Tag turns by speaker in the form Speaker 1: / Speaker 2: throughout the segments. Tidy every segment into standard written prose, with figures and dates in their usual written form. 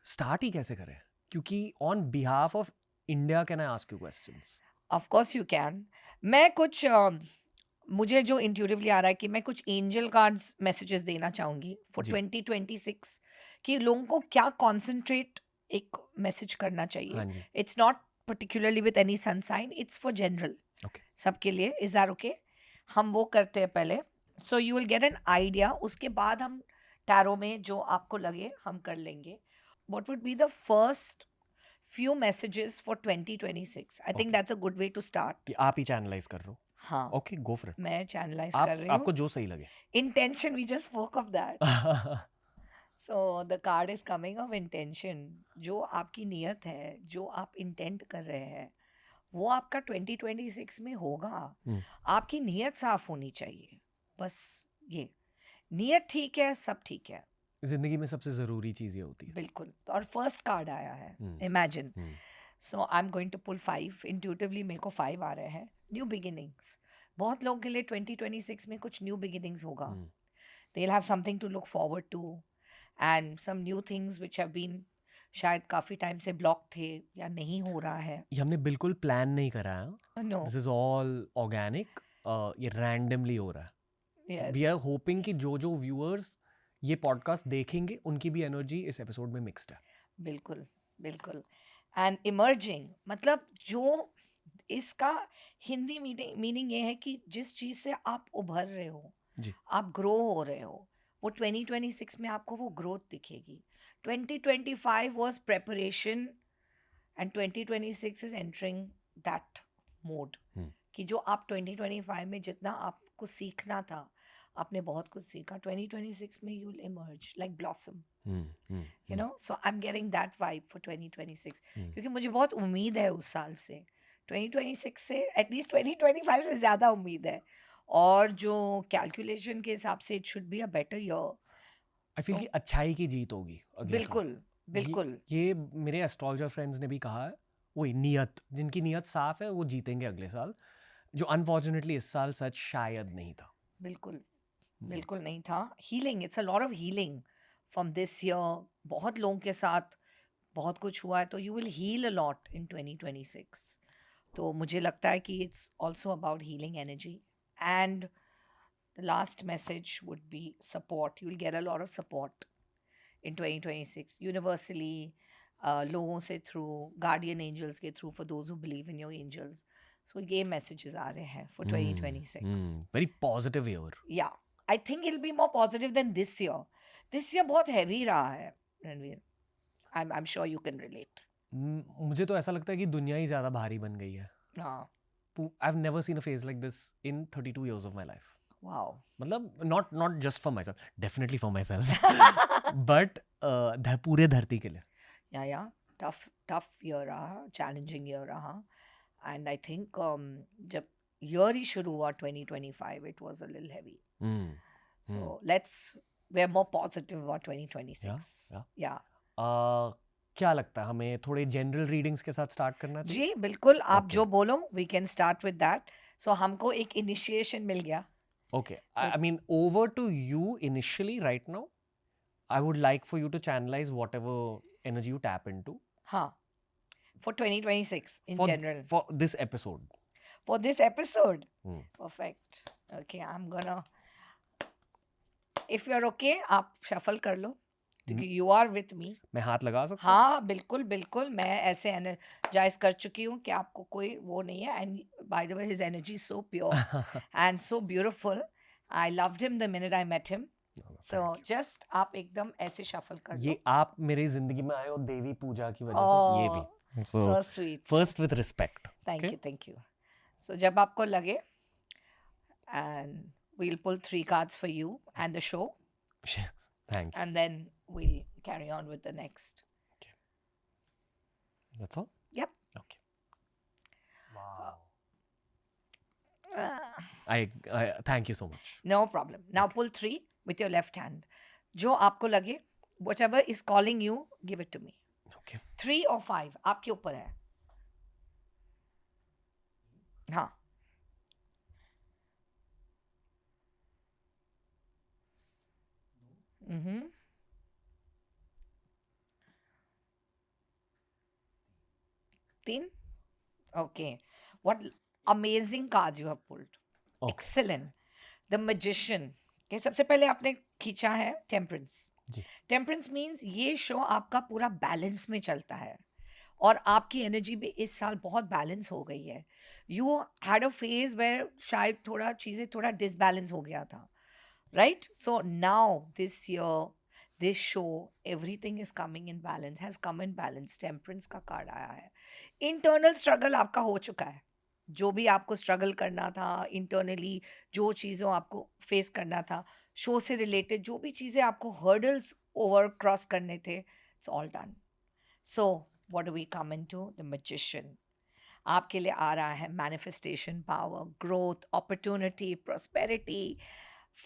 Speaker 1: Start ही कैसे करें? क्योंकि on behalf of India can I ask you questions?
Speaker 2: Of course you can. मैं कुछ मुझे जो इंट्यूटिवली आ रहा है कि मैं कुछ एंजल कार्ड्स मैसेजेस देना चाहूँगी फॉर
Speaker 1: जी।
Speaker 2: 2026 कि लोगों को क्या कॉन्सेंट्रेट एक मैसेज करना
Speaker 1: हाँ
Speaker 2: चाहिए।
Speaker 1: जी।
Speaker 2: It's not particularly with any sun sign, it's for general
Speaker 1: okay.
Speaker 2: सबके लिए। Is that okay? हम वो करते हैं पहले, so you will get an idea. उसके बाद हम टैरो में जो आपको लगे हम कर लेंगे। What would be the first few messages for 2026? I think
Speaker 1: Okay.
Speaker 2: that's a good way to start.
Speaker 1: ये आप ही चैनलाइज कर रहे हो?
Speaker 2: हाँ,
Speaker 1: ओके, गो फॉर इट।
Speaker 2: मैं चैनलाइज कर
Speaker 1: आप
Speaker 2: रही हूँ।
Speaker 1: आपको जो सही लगे।
Speaker 2: Intention, we just spoke of that. So the card is coming of intention. जो आपकी नियत है, जो आप इंटेंट कर रहे हैं, वो आपका 2026 में होगा।
Speaker 1: हम्म,
Speaker 2: आपकी नियत साफ होनी चाहिए, बस ये। नियत ठीक है, सब ठीक है।
Speaker 1: जिंदगी में सबसे जरूरी चीज ये होती है।
Speaker 2: बिल्कुल। और फर्स्ट कार्ड आया है,
Speaker 1: hmm,
Speaker 2: imagine.
Speaker 1: Hmm,
Speaker 2: so I am going to pull 5। Intuitively मेरे को 5 आ रहे हैं। New beginnings. बहुत लोगों के लिए 2026 में कुछ न्यू बिगिनिंग्स होगा।
Speaker 1: हम्म।
Speaker 2: They'll have something to look forward to, and some new things which have been शायद काफ़ी टाइम से ब्लॉक थे या नहीं हो रहा है।
Speaker 1: ये हमने बिल्कुल प्लान नहीं करा है।
Speaker 2: No.
Speaker 1: This is all organic. ये रैंडमली हो रहा है। We
Speaker 2: yes.
Speaker 1: आर होपिंग कि जो जो व्यूअर्स ये पॉडकास्ट देखेंगे उनकी भी एनर्जी इस एपिसोड में मिक्स्ड है।
Speaker 2: बिल्कुल बिल्कुल। एंड इमर्जिंग मतलब जो इसका हिंदी मीनिंग ये है कि जिस चीज़ से आप उभर रहे हो,
Speaker 1: जी।
Speaker 2: आप ग्रो हो रहे हो, वो 2026 में आपको वो ग्रोथ दिखेगी। 2025 was preparation and 2026 is entering that mode
Speaker 1: हम्म,
Speaker 2: कि जो आप 2025 में जितना आपको सीखना था, आपने बहुत कुछ सीखा। 2026 में you'll emerge like blossom,
Speaker 1: hmm, hmm,
Speaker 2: you know. So I'm getting that vibe for 2026
Speaker 1: हम्म।
Speaker 2: क्योंकि मुझे बहुत उम्मीद है उस साल से। 2026 से एटलीस्ट 2025 से ज़्यादा उम्मीद है। और जो कैलकुलेशन के हिसाब से it should be a better year.
Speaker 1: I feel
Speaker 2: so
Speaker 1: कि अच्छाई की जीत होगी अगले साल।
Speaker 2: बिल्कुल बिल्कुल।
Speaker 1: ये मेरे एस्ट्रोलॉजर फ्रेंड्स ने भी कहा है। वही नियत, जिनकी नियत साफ है वो जीतेंगे अगले साल। जो अनफॉर्चुनेटली इस साल सच शायद नहीं था।
Speaker 2: बिल्कुल बिल्कुल नहीं था। Healing, it's a lot of healing from this year. बहुत लोगों के साथ बहुत कुछ हुआ है, तो you will heal a lot in 2026। तो मुझे लगता है कि it's also about healing energy. And the last message would be support. You will get a lot of support in 2026 universally, लोगों से थ्रू, गार्डियन एंजल्स के through, for those who believe in your angels. सो ये messages आ रहे हैं for 2026।
Speaker 1: Very positive year.
Speaker 2: Yeah I think it be more positive than this year. This year बहुत heavy रहा है Ranveer. I am sure you can relate.
Speaker 1: मुझे तो ऐसा लगता है कि दुनिया ही ज्यादा भारी बन गई है।
Speaker 2: हाँ।
Speaker 1: I have never seen a phase like this in 32 years of my life.
Speaker 2: Wow.
Speaker 1: मतलब not just for myself, definitely for myself, but पूरे धरती के लिए।
Speaker 2: या टफ टफ ईयर रहा, चैलेंजिंग ईयर रहा। एंड आई थिंक जब ईयर ही शुरू हुआ 2025, it was a little heavy.
Speaker 1: Hmm,
Speaker 2: So let's, we're more positive about 2026.
Speaker 1: या
Speaker 2: Yeah.
Speaker 1: क्या लगता है हमें थोड़े जनरल रीडिंग्स के साथ स्टार्ट करना चाहिए?
Speaker 2: जी बिल्कुल, आप
Speaker 1: Okay.
Speaker 2: जो बोलो we can start with that. So हमको एक इनिशिएशन मिल गया।
Speaker 1: Okay. I mean, over to you initially right now. I would like for you to channelize whatever energy you tap into
Speaker 2: हाँ, for 2026 in
Speaker 1: for
Speaker 2: general.
Speaker 1: for this episode.
Speaker 2: For this episode.
Speaker 1: Hmm.
Speaker 2: Perfect. Okay, I'm gonna, if you're okay, आप shuffle कर लो क्योंकि you are with me.
Speaker 1: मैं हाथ लगा सकता हूँ?
Speaker 2: हाँ बिल्कुल बिल्कुल, मैं ऐसे एनर्जाइज कर चुकी हूँ कि आपको कोई वो नहीं है। And by the way his energy is so pure and so beautiful. I loved him the minute I met him. So just आप एकदम ऐसे शफल कर लो।
Speaker 1: ये आप मेरी जिंदगी में आए हो देवी पूजा की वजह से, ये भी।
Speaker 2: So sweet.
Speaker 1: First with respect.
Speaker 2: Thank you. So जब आपको लगे, and we'll pull 3 cards for you and the show,
Speaker 1: Thank you.
Speaker 2: and then we'll carry on with the next.
Speaker 1: That's all?
Speaker 2: Yep.
Speaker 1: Okay. Wow.
Speaker 2: Uh,
Speaker 1: I thank you so much.
Speaker 2: No problem. Now pull 3 with your left hand. जो आपको लगे, whatever is calling you, give it to me.
Speaker 1: Okay.
Speaker 2: 3 or 5 आपके ऊपर है। हाँ। 15? Okay. What amazing cards you have pulled.
Speaker 1: Okay.
Speaker 2: Excellent. The Magician. Okay, सबसे पहले आपने खींचा है Temperance.
Speaker 1: जी.
Speaker 2: Temperance means ये शो आपका पूरा बैलेंस में चलता है और आपकी एनर्जी भी इस साल बहुत बैलेंस हो गई है. You had a phase where शायद थोड़ा चीज़ें थोड़ा डिसबैलेंस हो गया था, right? So now this year this show everything is coming in balance, has come in balance. Temperance का कार्ड आया है. इंटरनल स्ट्रगल आपका हो चुका है. जो भी आपको स्ट्रगल करना था इंटरनली, जो चीज़ों आपको फेस करना था, शो से रिलेटेड जो भी चीज़ें आपको हर्डल्स ओवर क्रॉस करने थे, it's all done. So what do we come into? The magician. आपके लिए आ रहा है manifestation power, growth, opportunity, prosperity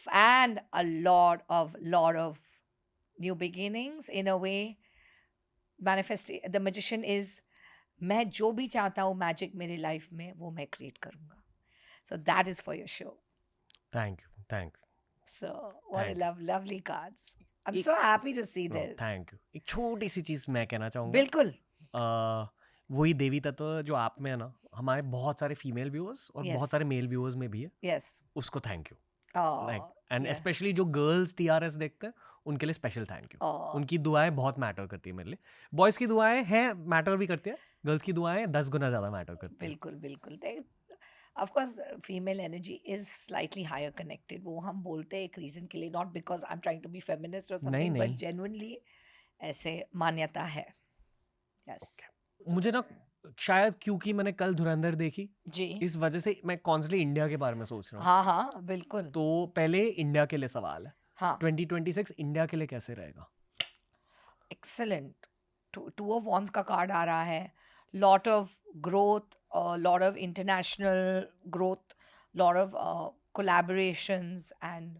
Speaker 2: and a lot of new beginnings. In a way manifest the magician is, मैं जो भी चाहता हूँ मैजिक मेरी लाइफ में वो मैं क्रिएट करूँगा. So that is for your show.
Speaker 1: Thank you.
Speaker 2: So what
Speaker 1: Thank
Speaker 2: a lovely cards. I am
Speaker 1: एक-
Speaker 2: so happy to see
Speaker 1: No,
Speaker 2: this.
Speaker 1: thank you. एक छोटी सी चीज मैं कहना चाहूंगा.
Speaker 2: बिल्कुल.
Speaker 1: वही देवी तत्व जो आप में है ना, हमारे बहुत सारे फीमेल व्यूअर्स और
Speaker 2: Yes.
Speaker 1: बहुत सारे मेल व्यूअर्स में भी है.
Speaker 2: यस.
Speaker 1: उसको thank you.
Speaker 2: Oh,
Speaker 1: like and
Speaker 2: yeah.
Speaker 1: Specially जो गर्ल्स टीआरएस देखते हैं उनके लिए स्पेशल थैंक यू.
Speaker 2: Oh,
Speaker 1: उनकी दुआएं बहुत मैटर करती है मेरे लिए. बॉयज़ की दुआएं हैं मैटर भी करती है, गर्ल्स की दुआएं 10 गुना ज़्यादा मैटर करती है.
Speaker 2: बिल्कुल बिल्कुल. Of course female energy is slightly higher connected. वो हम बोलते हैं एक रीजन के लिए, not because I am trying to be feminist और समथिंग, बट
Speaker 1: नहीं.
Speaker 2: जेन्युइनली ऐसे मान्यता है. यस.
Speaker 1: मुझे ना शायद क्योंकि मैंने कल धुरंधर देखी,
Speaker 2: जी.
Speaker 1: इस वजह से मैं कॉन्स्टेंटली इंडिया के बारे में सोच रहा हूँ.
Speaker 2: हाँ हाँ बिल्कुल.
Speaker 1: तो पहले इंडिया के लिए सवाल है,
Speaker 2: हाँ.
Speaker 1: 2026 इंडिया के लिए कैसे रहेगा?
Speaker 2: एक्सेलेंट. टू ऑफ वॉन्स का कार्ड आ रहा है. Lot of growth, lot of international growth, lot of collaborations, and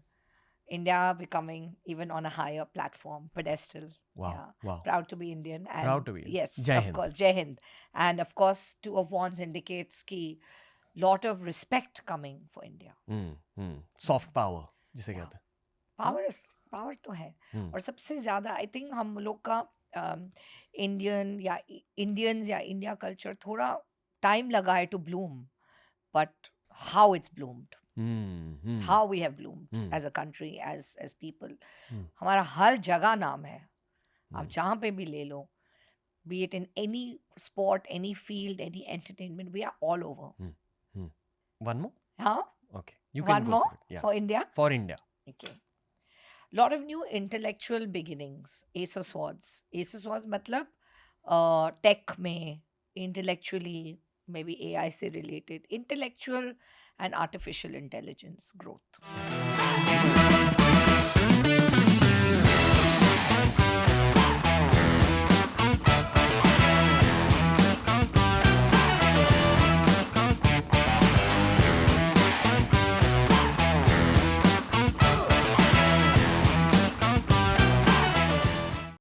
Speaker 2: India becoming even on a higher platform, pedestal.
Speaker 1: Wow,
Speaker 2: Yeah.
Speaker 1: wow.
Speaker 2: Proud to be Indian. And
Speaker 1: Proud to be.
Speaker 2: Yes,
Speaker 1: Jai
Speaker 2: of
Speaker 1: Hind.
Speaker 2: course. Jai Hind. And of course, two of wands indicates ki lot of respect coming for India.
Speaker 1: Soft power जिसे कहते हैं.
Speaker 2: Power तो है. और सबसे ज़्यादा I think हम लोग का इंडियंस या इंडिया कल्चर थोड़ा टाइम लगा है to bloom, but how it's bloomed, how we have bloomed as a country, as people. हमारा हर जगह नाम है. आप जहाँ पे भी ले लो, be it in any sport, any field, any entertainment, we are all over.
Speaker 1: One more.
Speaker 2: हाँ.
Speaker 1: Okay, you
Speaker 2: One
Speaker 1: can go
Speaker 2: more
Speaker 1: for it. Yeah.
Speaker 2: for India.
Speaker 1: For India.
Speaker 2: Okay. Lot of new intellectual beginnings. Ace of Swords. Ace of Swords मतलब tech में, intellectually, maybe AI से related, intellectual and artificial intelligence growth.